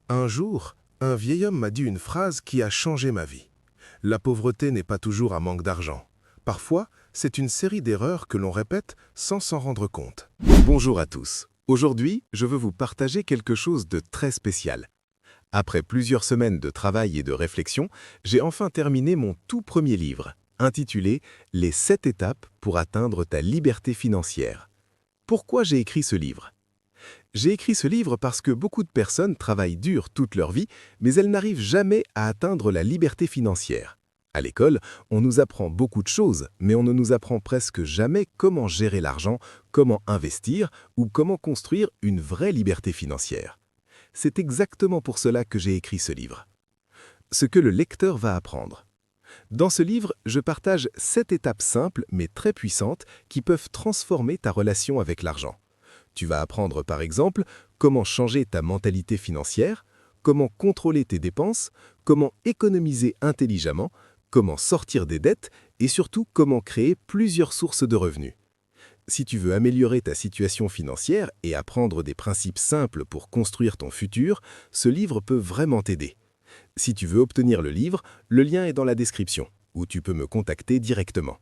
Un jour, un vieil homme m'a dit une phrase qui a changé ma vie. La pauvreté n'est pas toujours un manque d'argent. Parfois, c'est une série d'erreurs que l'on répète sans s'en rendre compte. Bonjour à tous. Aujourd'hui, je veux vous partager quelque chose de très spécial. Après plusieurs semaines de travail et de réflexion, j'ai enfin terminé mon tout premier livre, intitulé « Les 7 étapes pour atteindre ta liberté financière ». Pourquoi j'ai écrit ce livre? J'ai écrit ce livre parce que beaucoup de personnes travaillent dur toute leur vie, mais elles n'arrivent jamais à atteindre la liberté financière. À l'école, on nous apprend beaucoup de choses, mais on ne nous apprend presque jamais comment gérer l'argent, comment investir ou comment construire une vraie liberté financière. C'est exactement pour cela que j'ai écrit ce livre. Ce que le lecteur va apprendre. Dans ce livre, je partage 7 étapes simples mais très puissantes qui peuvent transformer ta relation avec l'argent. Tu vas apprendre par exemple comment changer ta mentalité financière, comment contrôler tes dépenses, comment économiser intelligemment, comment sortir des dettes et surtout comment créer plusieurs sources de revenus. Si tu veux améliorer ta situation financière et apprendre des principes simples pour construire ton futur, ce livre peut vraiment t'aider. Si tu veux obtenir le livre, le lien est dans la description, où tu peux me contacter directement.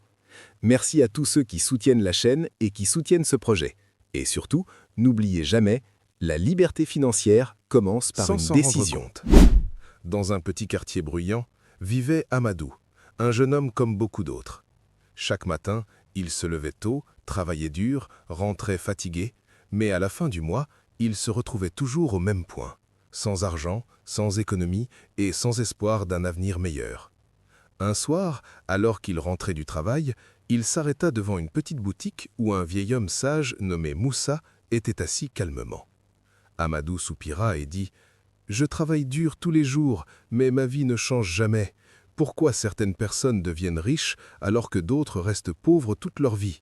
Merci à tous ceux qui soutiennent la chaîne et qui soutiennent ce projet. Et surtout, n'oubliez jamais, la liberté financière commence par Sans une s'en rendre décision. compte. Dans un petit quartier bruyant, vivait Amadou, un jeune homme comme beaucoup d'autres. Chaque matin, il se levait tôt, travaillait dur, rentrait fatigué, mais à la fin du mois, il se retrouvait toujours au même point, sans argent, sans économie et sans espoir d'un avenir meilleur. Un soir, alors qu'il rentrait du travail, il s'arrêta devant une petite boutique où un vieil homme sage nommé Moussa était assis calmement. Amadou soupira et dit « Je travaille dur tous les jours, mais ma vie ne change jamais. Pourquoi certaines personnes deviennent riches alors que d'autres restent pauvres toute leur vie ?»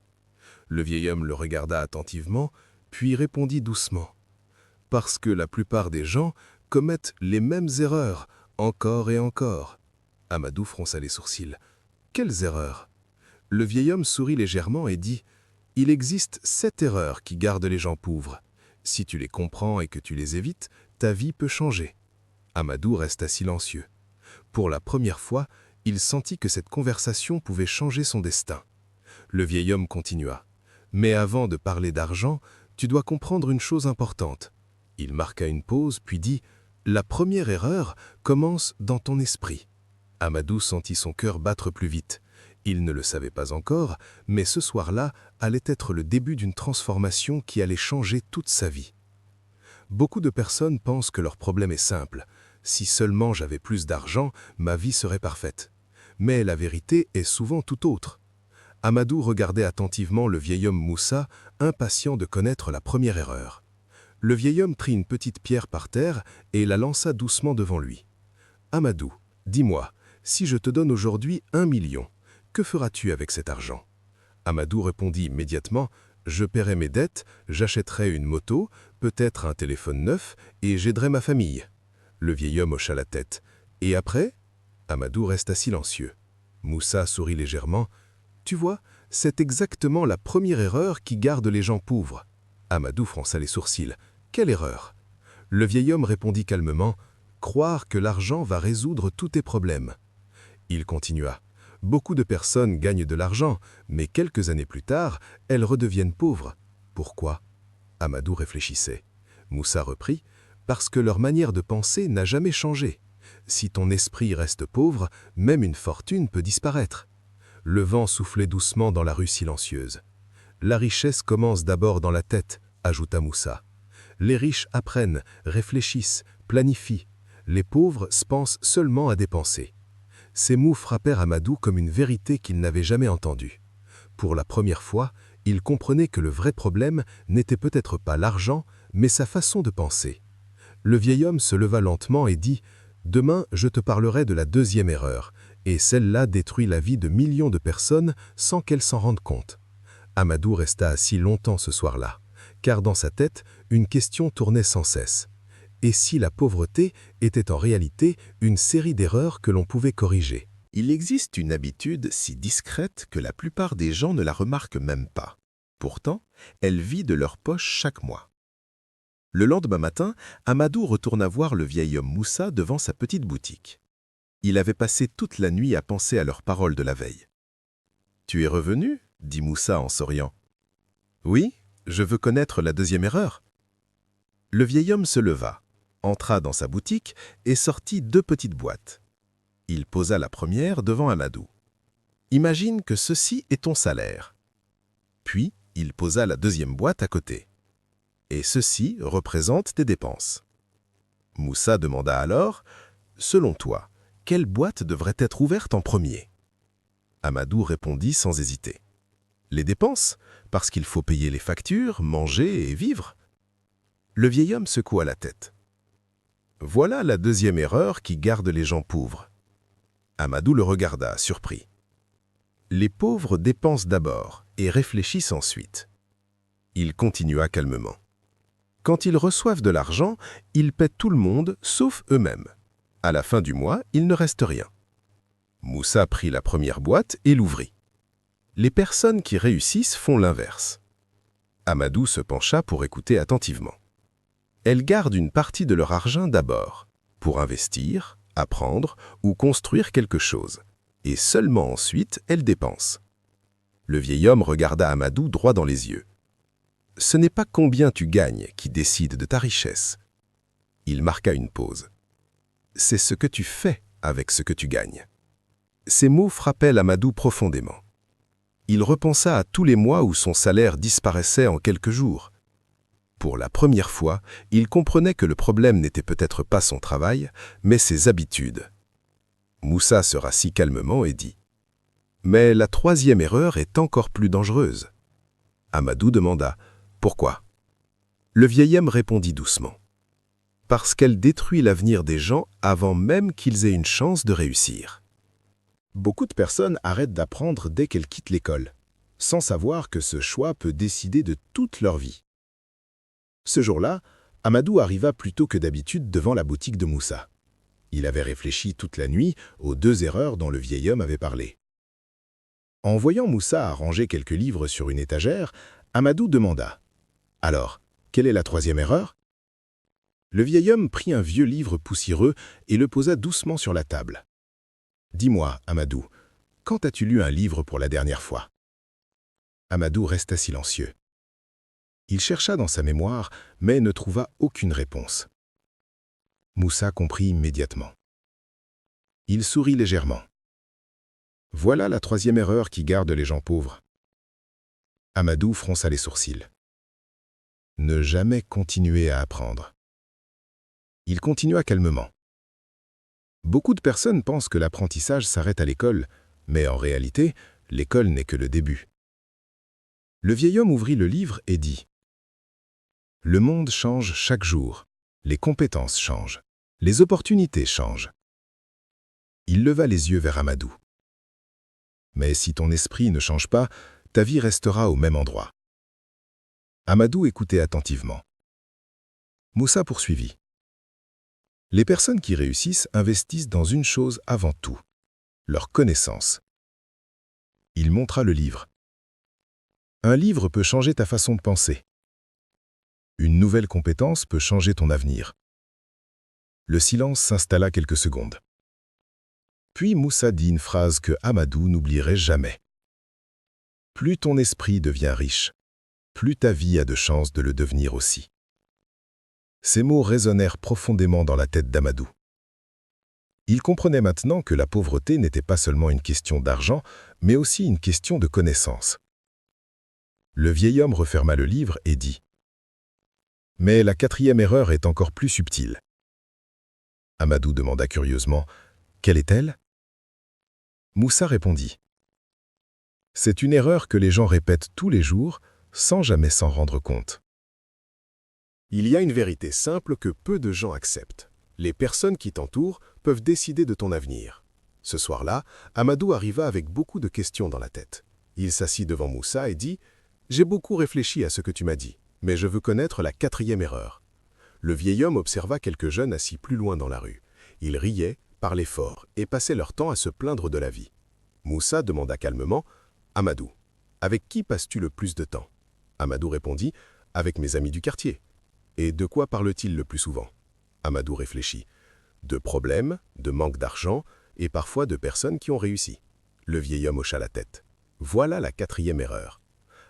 Le vieil homme le regarda attentivement, puis répondit doucement « Parce que la plupart des gens commettent les mêmes erreurs, encore et encore. » Amadou fronça les sourcils. « Quelles erreurs ?» Le vieil homme sourit légèrement et dit « Il existe 7 erreurs qui gardent les gens pauvres. Si tu les comprends et que tu les évites, ta vie peut changer. » Amadou resta silencieux. Pour la première fois, il sentit que cette conversation pouvait changer son destin. Le vieil homme continua. « Mais avant de parler d'argent, tu dois comprendre une chose importante. » Il marqua une pause, puis dit « La première erreur commence dans ton esprit. » Amadou sentit son cœur battre plus vite. Il ne le savait pas encore, mais ce soir-là allait être le début d'une transformation qui allait changer toute sa vie. Beaucoup de personnes pensent que leur problème est simple. Si seulement j'avais plus d'argent, ma vie serait parfaite. Mais la vérité est souvent tout autre. Amadou regardait attentivement le vieil homme Moussa, impatient de connaître la première erreur. Le vieil homme prit une petite pierre par terre et la lança doucement devant lui. « Amadou, dis-moi, si je te donne aujourd'hui 1 million, que feras-tu avec cet argent ?» Amadou répondit immédiatement « Je paierai mes dettes, j'achèterai une moto, peut-être un téléphone neuf et j'aiderai ma famille. » Le vieil homme hocha la tête. « Et après ?» Amadou resta silencieux. Moussa sourit légèrement. « Tu vois, c'est exactement la première erreur qui garde les gens pauvres. » Amadou fronça les sourcils. « Quelle erreur ?» Le vieil homme répondit calmement « Croire que l'argent va résoudre tous tes problèmes. » Il continua. « Beaucoup de personnes gagnent de l'argent, mais quelques années plus tard, elles redeviennent pauvres. Pourquoi ?» Amadou réfléchissait. Moussa reprit. « Parce que leur manière de penser n'a jamais changé. Si ton esprit reste pauvre, même une fortune peut disparaître. » Le vent soufflait doucement dans la rue silencieuse. « La richesse commence d'abord dans la tête, » ajouta Moussa. « Les riches apprennent, réfléchissent, planifient. Les pauvres pensent seulement à dépenser. » Ces mots frappèrent Amadou comme une vérité qu'il n'avait jamais entendue. Pour la première fois, il comprenait que le vrai problème n'était peut-être pas l'argent, mais sa façon de penser. Le vieil homme se leva lentement et dit « Demain, je te parlerai de la deuxième erreur, et celle-là détruit la vie de millions de personnes sans qu'elles s'en rendent compte. » Amadou resta assis longtemps ce soir-là, car dans sa tête, une question tournait sans cesse. Et si la pauvreté était en réalité une série d'erreurs que l'on pouvait corriger? Il existe une habitude si discrète que la plupart des gens ne la remarquent même pas. Pourtant, elle vit de leur poche chaque mois. Le lendemain matin, Amadou retourna voir le vieil homme Moussa devant sa petite boutique. Il avait passé toute la nuit à penser à leurs paroles de la veille. « Tu es revenu ?» dit Moussa en souriant. « Oui, je veux connaître la deuxième erreur. » Le vieil homme se leva, entra dans sa boutique et sortit 2 petites boîtes. Il posa la première devant Amadou. « Imagine que ceci est ton salaire. » Puis, il posa la deuxième boîte à côté. « Et ceci représente tes dépenses. » Moussa demanda alors, « Selon toi, quelle boîte devrait être ouverte en premier ?» Amadou répondit sans hésiter. « Les dépenses, parce qu'il faut payer les factures, manger et vivre. » Le vieil homme secoua la tête. « Voilà la deuxième erreur qui garde les gens pauvres. » Amadou le regarda, surpris. « Les pauvres dépensent d'abord et réfléchissent ensuite. » Il continua calmement. « Quand ils reçoivent de l'argent, ils paient tout le monde sauf eux-mêmes. À la fin du mois, il ne reste rien. » Moussa prit la première boîte et l'ouvrit. Les personnes qui réussissent font l'inverse. Amadou se pencha pour écouter attentivement. Elles gardent une partie de leur argent d'abord, pour investir, apprendre ou construire quelque chose, et seulement ensuite elles dépensent. Le vieil homme regarda Amadou droit dans les yeux. « Ce n'est pas combien tu gagnes qui décide de ta richesse. » Il marqua une pause. « C'est ce que tu fais avec ce que tu gagnes. » Ces mots frappaient Amadou profondément. Il repensa à tous les mois où son salaire disparaissait en quelques jours. Pour la première fois, il comprenait que le problème n'était peut-être pas son travail, mais ses habitudes. Moussa se rassit calmement et dit « Mais la troisième erreur est encore plus dangereuse. » Amadou demanda « Pourquoi ?» Le vieil homme répondit doucement « Parce qu'elle détruit l'avenir des gens avant même qu'ils aient une chance de réussir. » Beaucoup de personnes arrêtent d'apprendre dès qu'elles quittent l'école, sans savoir que ce choix peut décider de toute leur vie. Ce jour-là, Amadou arriva plus tôt que d'habitude devant la boutique de Moussa. Il avait réfléchi toute la nuit aux 2 erreurs dont le vieil homme avait parlé. En voyant Moussa arranger quelques livres sur une étagère, Amadou demanda « Alors, quelle est la troisième erreur ?» Le vieil homme prit un vieux livre poussiéreux et le posa doucement sur la table. « Dis-moi, Amadou, quand as-tu lu un livre pour la dernière fois ?» Amadou resta silencieux. Il chercha dans sa mémoire, mais ne trouva aucune réponse. Moussa comprit immédiatement. Il sourit légèrement. Voilà la troisième erreur qui garde les gens pauvres. Amadou fronça les sourcils. Ne jamais continuer à apprendre. Il continua calmement. Beaucoup de personnes pensent que l'apprentissage s'arrête à l'école, mais en réalité, l'école n'est que le début. Le vieil homme ouvrit le livre et dit « Le monde change chaque jour, les compétences changent, les opportunités changent. » Il leva les yeux vers Amadou. « Mais si ton esprit ne change pas, ta vie restera au même endroit. » Amadou écoutait attentivement. Moussa poursuivit. « Les personnes qui réussissent investissent dans une chose avant tout, leur connaissance. » Il montra le livre. « Un livre peut changer ta façon de penser. Une nouvelle compétence peut changer ton avenir. » Le silence s'installa quelques secondes. Puis Moussa dit une phrase que Amadou n'oublierait jamais. « Plus ton esprit devient riche, plus ta vie a de chances de le devenir aussi. » Ces mots résonnèrent profondément dans la tête d'Amadou. Il comprenait maintenant que la pauvreté n'était pas seulement une question d'argent, mais aussi une question de connaissance. Le vieil homme referma le livre et dit « Mais la quatrième erreur est encore plus subtile. » Amadou demanda curieusement « Quelle est-elle » Moussa répondit « C'est une erreur que les gens répètent tous les jours, sans jamais s'en rendre compte. » Il y a une vérité simple que peu de gens acceptent. Les personnes qui t'entourent peuvent décider de ton avenir. Ce soir-là, Amadou arriva avec beaucoup de questions dans la tête. Il s'assit devant Moussa et dit « J'ai beaucoup réfléchi à ce que tu m'as dit, mais je veux connaître la quatrième erreur. » Le vieil homme observa quelques jeunes assis plus loin dans la rue. Ils riaient, parlaient fort et passaient leur temps à se plaindre de la vie. Moussa demanda calmement « Amadou, avec qui passes-tu le plus de temps ?» Amadou répondit « Avec mes amis du quartier. » Et de quoi parle-t-il le plus souvent? Amadou réfléchit. De problèmes, de manque d'argent et parfois de personnes qui ont réussi. Le vieil homme hocha la tête. Voilà la 4e erreur.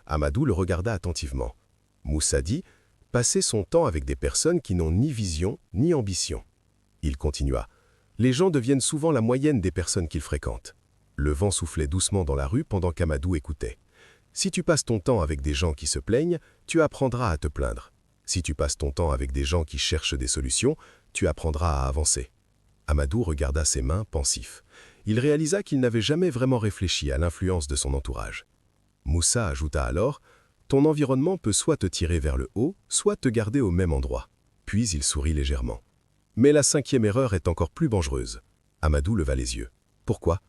Amadou le regarda attentivement. Moussa dit « Passer son temps avec des personnes qui n'ont ni vision ni ambition ». Il continua « Les gens deviennent souvent la moyenne des personnes qu'ils fréquentent ». Le vent soufflait doucement dans la rue pendant qu'Amadou écoutait. « Si tu passes ton temps avec des gens qui se plaignent, tu apprendras à te plaindre. Si tu passes ton temps avec des gens qui cherchent des solutions, tu apprendras à avancer. » Amadou regarda ses mains, pensif. Il réalisa qu'il n'avait jamais vraiment réfléchi à l'influence de son entourage. Moussa ajouta alors « Ton environnement peut soit te tirer vers le haut, soit te garder au même endroit. » Puis il sourit légèrement. « Mais la 5e erreur est encore plus dangereuse. » Amadou leva les yeux. « Pourquoi ?»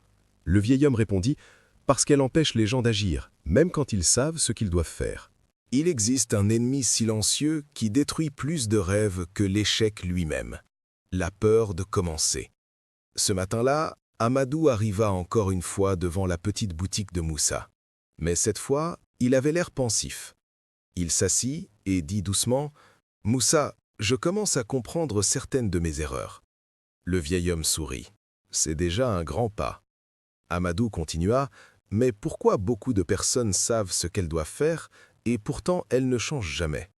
Le vieil homme répondit « Parce qu'elle empêche les gens d'agir, même quand ils savent ce qu'ils doivent faire. » Il existe un ennemi silencieux qui détruit plus de rêves que l'échec lui-même. La peur de commencer. Ce matin-là, Amadou arriva encore une fois devant la petite boutique de Moussa. Mais cette fois, il avait l'air pensif. Il s'assit et dit doucement « Moussa, je commence à comprendre certaines de mes erreurs. » Le vieil homme sourit. C'est déjà un grand pas. Amadou continua « Mais pourquoi beaucoup de personnes savent ce qu'elles doivent faire et pourtant elles ne changent jamais ?»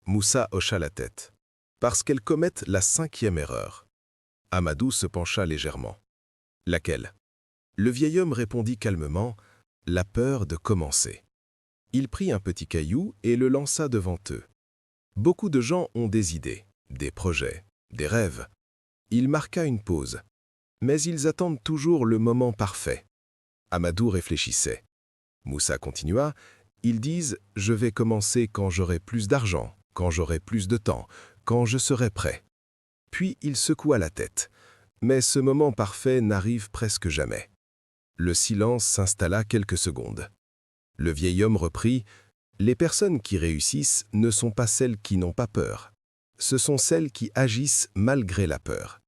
Moussa hocha la tête. « Parce qu'elles commettent la 5e erreur. » Amadou se pencha légèrement. « Laquelle ?» Le vieil homme répondit calmement « La peur de commencer. » Il prit un petit caillou et le lança devant eux. Beaucoup de gens ont des idées, des projets, des rêves. Il marqua une pause. Mais ils attendent toujours le moment parfait. Amadou réfléchissait. Moussa continua. Ils disent « Je vais commencer quand j'aurai plus d'argent, quand j'aurai plus de temps, quand je serai prêt. » Puis il secoua la tête. Mais ce moment parfait n'arrive presque jamais. Le silence s'installa quelques secondes. Le vieil homme reprit « Les personnes qui réussissent ne sont pas celles qui n'ont pas peur. Ce sont celles qui agissent malgré la peur. »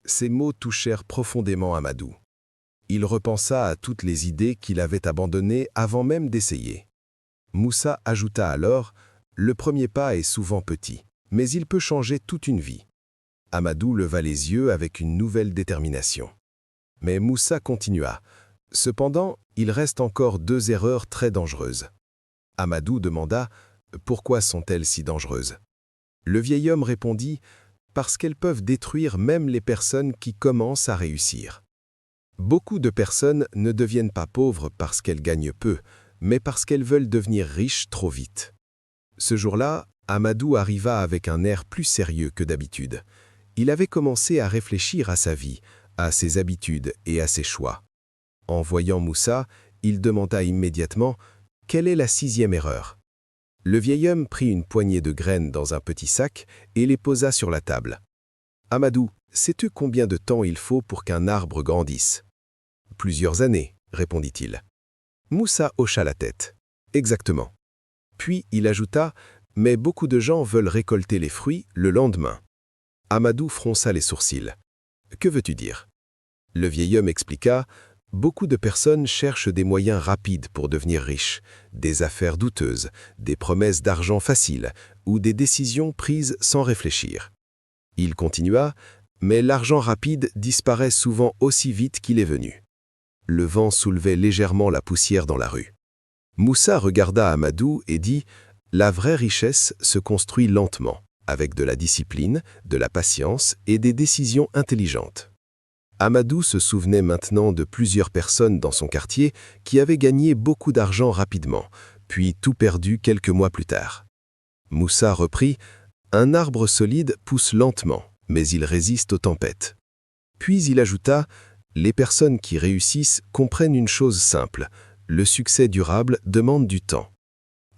Ces mots touchèrent profondément Amadou. Il repensa à toutes les idées qu'il avait abandonnées avant même d'essayer. Moussa ajouta alors « Le premier pas est souvent petit, mais il peut changer toute une vie. » Amadou leva les yeux avec une nouvelle détermination. Mais Moussa continua. Cependant, il reste encore 2 erreurs très dangereuses. Amadou demanda « Pourquoi sont-elles si dangereuses ?» Le vieil homme répondit « Parce qu'elles peuvent détruire même les personnes qui commencent à réussir. » Beaucoup de personnes ne deviennent pas pauvres parce qu'elles gagnent peu, mais parce qu'elles veulent devenir riches trop vite. Ce jour-là, Amadou arriva avec un air plus sérieux que d'habitude. Il avait commencé à réfléchir à sa vie, à ses habitudes et à ses choix. En voyant Moussa, il demanda immédiatement « Quelle est la 6e erreur ?» Le vieil homme prit une poignée de graines dans un petit sac et les posa sur la table. « Amadou, sais-tu combien de temps il faut pour qu'un arbre grandisse ?»« Plusieurs années, » répondit-il. Moussa hocha la tête. « Exactement. » Puis il ajouta « Mais beaucoup de gens veulent récolter les fruits le lendemain. » Amadou fronça les sourcils. « Que veux-tu dire ?» Le vieil homme expliqua « Beaucoup de personnes cherchent des moyens rapides pour devenir riches, des affaires douteuses, des promesses d'argent faciles ou des décisions prises sans réfléchir. » Il continua « Mais l'argent rapide disparaît souvent aussi vite qu'il est venu. » Le vent soulevait légèrement la poussière dans la rue. Moussa regarda Amadou et dit « La vraie richesse se construit lentement, avec de la discipline, de la patience et des décisions intelligentes. » Amadou se souvenait maintenant de plusieurs personnes dans son quartier qui avaient gagné beaucoup d'argent rapidement, puis tout perdu quelques mois plus tard. Moussa reprit « Un arbre solide pousse lentement, mais il résiste aux tempêtes. » Puis il ajouta « Les personnes qui réussissent comprennent une chose simple, le succès durable demande du temps. »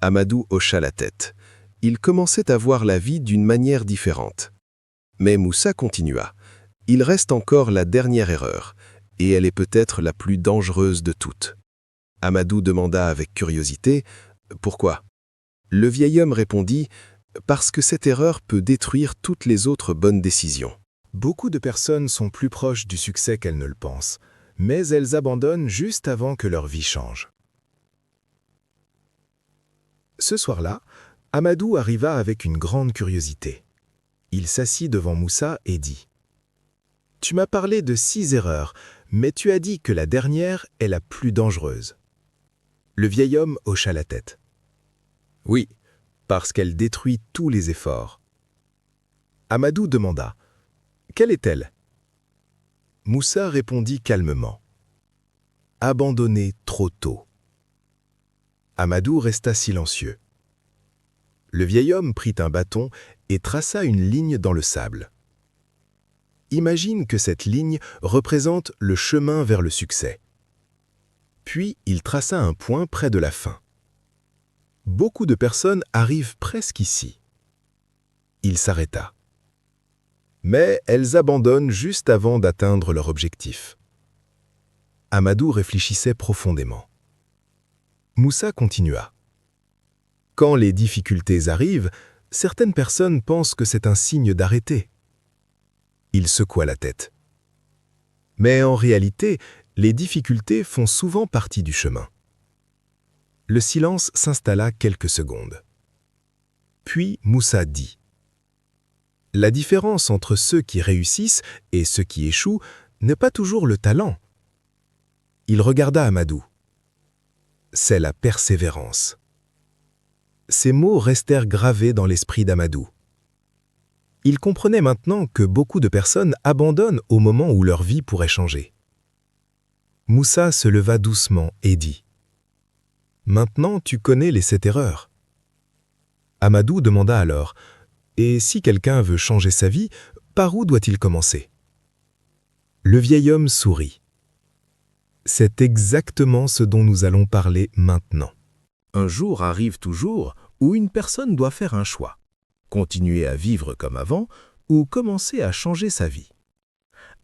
Amadou hocha la tête. Il commençait à voir la vie d'une manière différente. Mais Moussa continua. Il reste encore la dernière erreur, et elle est peut-être la plus dangereuse de toutes. Amadou demanda avec curiosité « Pourquoi ?» Le vieil homme répondit « Parce que cette erreur peut détruire toutes les autres bonnes décisions. » Beaucoup de personnes sont plus proches du succès qu'elles ne le pensent, mais elles abandonnent juste avant que leur vie change. Ce soir-là, Amadou arriva avec une grande curiosité. Il s'assit devant Moussa et dit « Tu m'as parlé de 6 erreurs, mais tu as dit que la dernière est la plus dangereuse. » Le vieil homme hocha la tête. « Oui, parce qu'elle détruit tous les efforts. » Amadou demanda « Quelle est-elle » Moussa répondit calmement « Abandonner trop tôt. » Amadou resta silencieux. Le vieil homme prit un bâton et traça une ligne dans le sable. Imagine que cette ligne représente le chemin vers le succès. Puis il traça un point près de la fin. Beaucoup de personnes arrivent presque ici. Il s'arrêta. Mais elles abandonnent juste avant d'atteindre leur objectif. Amadou réfléchissait profondément. Moussa continua. Quand les difficultés arrivent, certaines personnes pensent que c'est un signe d'arrêter. Il secoua la tête. Mais en réalité, les difficultés font souvent partie du chemin. Le silence s'installa quelques secondes. Puis Moussa dit « La différence entre ceux qui réussissent et ceux qui échouent n'est pas toujours le talent. » Il regarda Amadou. « C'est la persévérance. » Ces mots restèrent gravés dans l'esprit d'Amadou. Il comprenait maintenant que beaucoup de personnes abandonnent au moment où leur vie pourrait changer. Moussa se leva doucement et dit « Maintenant, tu connais les 7 erreurs. » Amadou demanda alors « Et si quelqu'un veut changer sa vie, par où doit-il commencer ?» Le vieil homme sourit. « C'est exactement ce dont nous allons parler maintenant. » Un jour arrive toujours où une personne doit faire un choix. Continuer à vivre comme avant ou commencer à changer sa vie.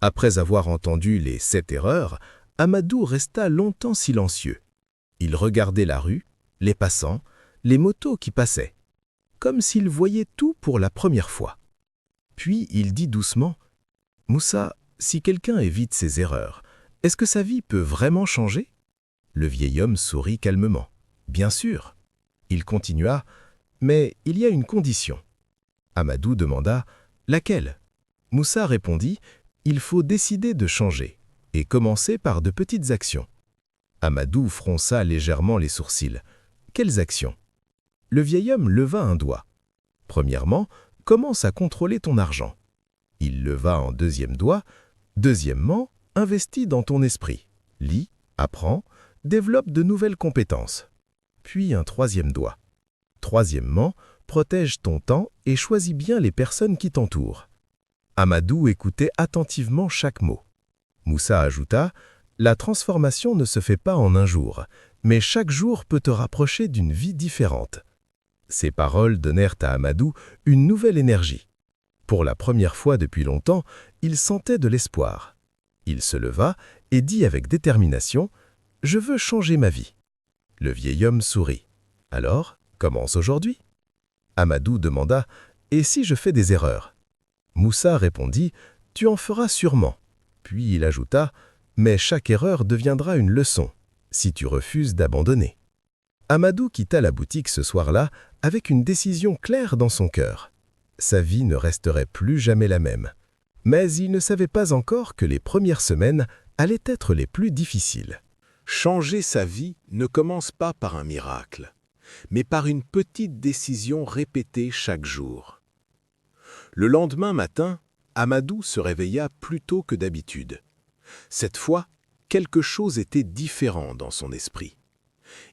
Après avoir entendu les 7 erreurs, Amadou resta longtemps silencieux. Il regardait la rue, les passants, les motos qui passaient, comme s'il voyait tout pour la première fois. Puis il dit doucement « Moussa, si quelqu'un évite ses erreurs, est-ce que sa vie peut vraiment changer ?» Le vieil homme sourit calmement. « Bien sûr. » Il continua « Mais il y a une condition. » Amadou demanda « Laquelle ?» Moussa répondit « Il faut décider de changer et commencer par de petites actions. » Amadou fronça légèrement les sourcils. « Quelles actions ?» Le vieil homme leva un doigt. « Premièrement, commence à contrôler ton argent. » Il leva un deuxième doigt. « Deuxièmement, investis dans ton esprit. Lis, apprends, développe de nouvelles compétences. » Puis un troisième doigt. « Troisièmement, protège ton temps et choisis bien les personnes qui t'entourent. » Amadou écoutait attentivement chaque mot. Moussa ajouta « La transformation ne se fait pas en un jour, mais chaque jour peut te rapprocher d'une vie différente. » Ces paroles donnèrent à Amadou une nouvelle énergie. Pour la première fois depuis longtemps, il sentait de l'espoir. Il se leva et dit avec détermination « Je veux changer ma vie. » Le vieil homme sourit. « Alors, commence aujourd'hui. » Amadou demanda « Et si je fais des erreurs ?» Moussa répondit « Tu en feras sûrement. » Puis il ajouta « Mais chaque erreur deviendra une leçon, si tu refuses d'abandonner. » Amadou quitta la boutique ce soir-là avec une décision claire dans son cœur. Sa vie ne resterait plus jamais la même. Mais il ne savait pas encore que les premières semaines allaient être les plus difficiles. Changer sa vie ne commence pas par un miracle, mais par une petite décision répétée chaque jour. Le lendemain matin, Amadou se réveilla plus tôt que d'habitude. Cette fois, quelque chose était différent dans son esprit.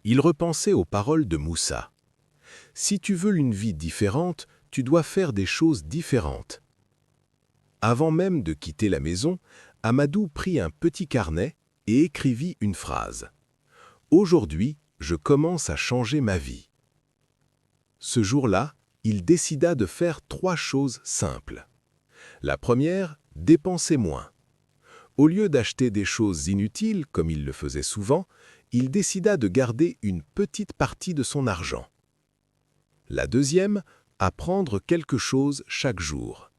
Il repensait aux paroles de Moussa. « Si tu veux une vie différente, tu dois faire des choses différentes. » Avant même de quitter la maison, Amadou prit un petit carnet et écrivit une phrase. « Aujourd'hui, je commence à changer ma vie. » Ce jour-là, il décida de faire 3 choses simples. La première, dépenser moins. Au lieu d'acheter des choses inutiles, comme il le faisait souvent, il décida de garder une petite partie de son argent. La deuxième, apprendre quelque chose chaque jour.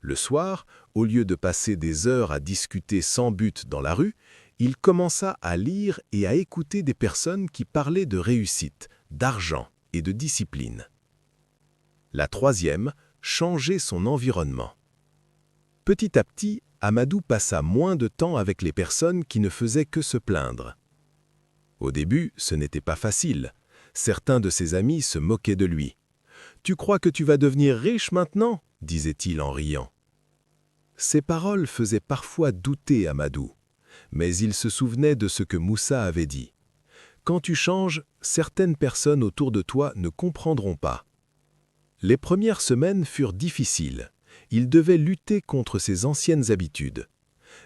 Le soir, au lieu de passer des heures à discuter sans but dans la rue, il commença à lire et à écouter des personnes qui parlaient de réussite, d'argent et de discipline. La troisième, changer son environnement. Petit à petit, Amadou passa moins de temps avec les personnes qui ne faisaient que se plaindre. Au début, ce n'était pas facile. Certains de ses amis se moquaient de lui. « Tu crois que tu vas devenir riche maintenant ?» disait-il en riant. Ces paroles faisaient parfois douter Amadou, mais il se souvenait de ce que Moussa avait dit. « Quand tu changes, certaines personnes autour de toi ne comprendront pas. » Les premières semaines furent difficiles. Il devait lutter contre ses anciennes habitudes.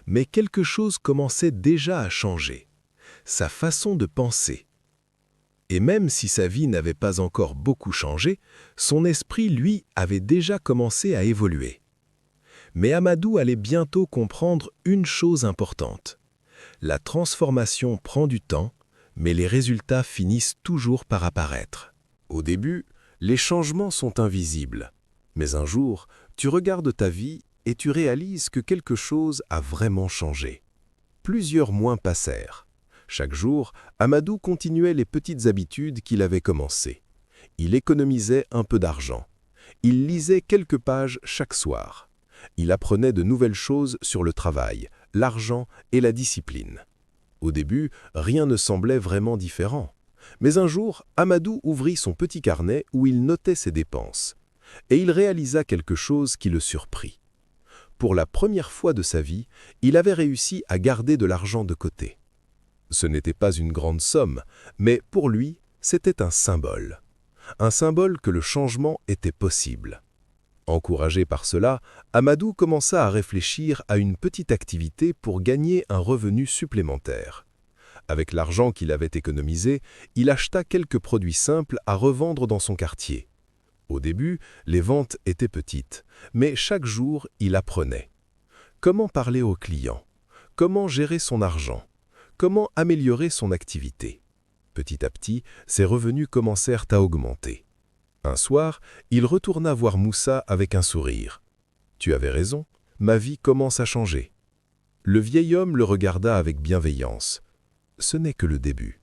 Mais quelque chose commençait déjà à changer. Sa façon de penser. Et même si sa vie n'avait pas encore beaucoup changé, son esprit, lui, avait déjà commencé à évoluer. Mais Amadou allait bientôt comprendre une chose importante. La transformation prend du temps, mais les résultats finissent toujours par apparaître. Au début, les changements sont invisibles. Mais un jour, tu regardes ta vie et tu réalises que quelque chose a vraiment changé. Plusieurs mois passèrent. Chaque jour, Amadou continuait les petites habitudes qu'il avait commencées. Il économisait un peu d'argent. Il lisait quelques pages chaque soir. Il apprenait de nouvelles choses sur le travail, l'argent et la discipline. Au début, rien ne semblait vraiment différent. Mais un jour, Amadou ouvrit son petit carnet où il notait ses dépenses. Et il réalisa quelque chose qui le surprit. Pour la première fois de sa vie, il avait réussi à garder de l'argent de côté. Ce n'était pas une grande somme, mais pour lui, c'était un symbole. Un symbole que le changement était possible. Encouragé par cela, Amadou commença à réfléchir à une petite activité pour gagner un revenu supplémentaire. Avec l'argent qu'il avait économisé, il acheta quelques produits simples à revendre dans son quartier. Au début, les ventes étaient petites, mais chaque jour, il apprenait. Comment parler aux clients? Comment gérer son argent? Comment améliorer son activité? Petit à petit, ses revenus commencèrent à augmenter. Un soir, il retourna voir Moussa avec un sourire. « Tu avais raison, ma vie commence à changer. » Le vieil homme le regarda avec bienveillance. « Ce n'est que le début. »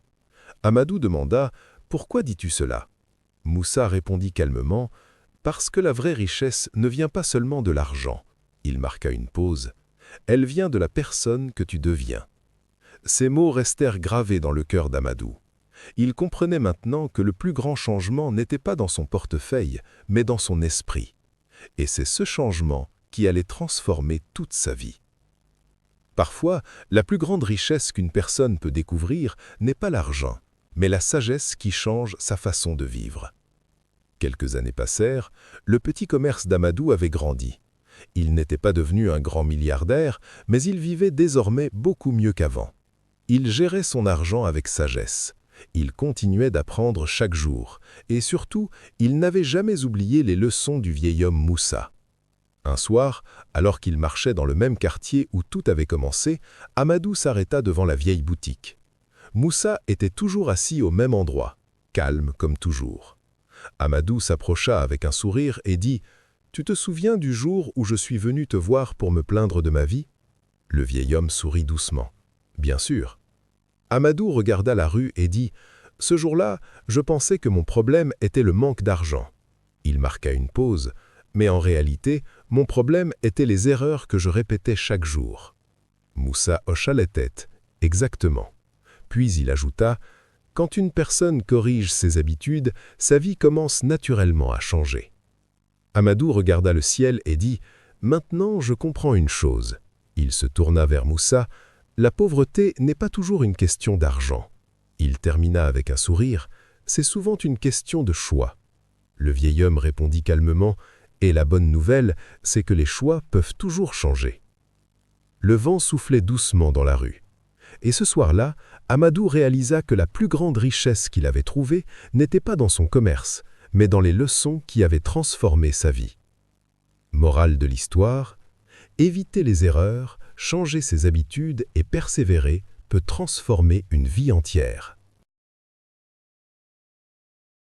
Amadou demanda « Pourquoi dis-tu cela ?» Moussa répondit calmement « Parce que la vraie richesse ne vient pas seulement de l'argent. » Il marqua une pause. « Elle vient de la personne que tu deviens. » Ces mots restèrent gravés dans le cœur d'Amadou. Il comprenait maintenant que le plus grand changement n'était pas dans son portefeuille, mais dans son esprit. Et c'est ce changement qui allait transformer toute sa vie. Parfois, la plus grande richesse qu'une personne peut découvrir n'est pas l'argent, mais la sagesse qui change sa façon de vivre. Quelques années passèrent, le petit commerce d'Amadou avait grandi. Il n'était pas devenu un grand milliardaire, mais il vivait désormais beaucoup mieux qu'avant. Il gérait son argent avec sagesse. Il continuait d'apprendre chaque jour, et surtout, il n'avait jamais oublié les leçons du vieil homme Moussa. Un soir, alors qu'il marchait dans le même quartier où tout avait commencé, Amadou s'arrêta devant la vieille boutique. Moussa était toujours assis au même endroit, calme comme toujours. Amadou s'approcha avec un sourire et dit « Tu te souviens du jour où je suis venu te voir pour me plaindre de ma vie ?» Le vieil homme sourit doucement. « Bien sûr. » Amadou regarda la rue et dit « Ce jour-là, je pensais que mon problème était le manque d'argent. » Il marqua une pause, mais en réalité, mon problème était les erreurs que je répétais chaque jour. Moussa hocha la tête. « Exactement. » Puis il ajouta « Quand une personne corrige ses habitudes, sa vie commence naturellement à changer. » Amadou regarda le ciel et dit « Maintenant, je comprends une chose. » Il se tourna vers Moussa. « La pauvreté n'est pas toujours une question d'argent. » Il termina avec un sourire. « C'est souvent une question de choix. » Le vieil homme répondit calmement. « Et la bonne nouvelle, c'est que les choix peuvent toujours changer. » Le vent soufflait doucement dans la rue. Et ce soir-là, Amadou réalisa que la plus grande richesse qu'il avait trouvée n'était pas dans son commerce, mais dans les leçons qui avaient transformé sa vie. Morale de l'histoire, éviter les erreurs, changer ses habitudes et persévérer peut transformer une vie entière.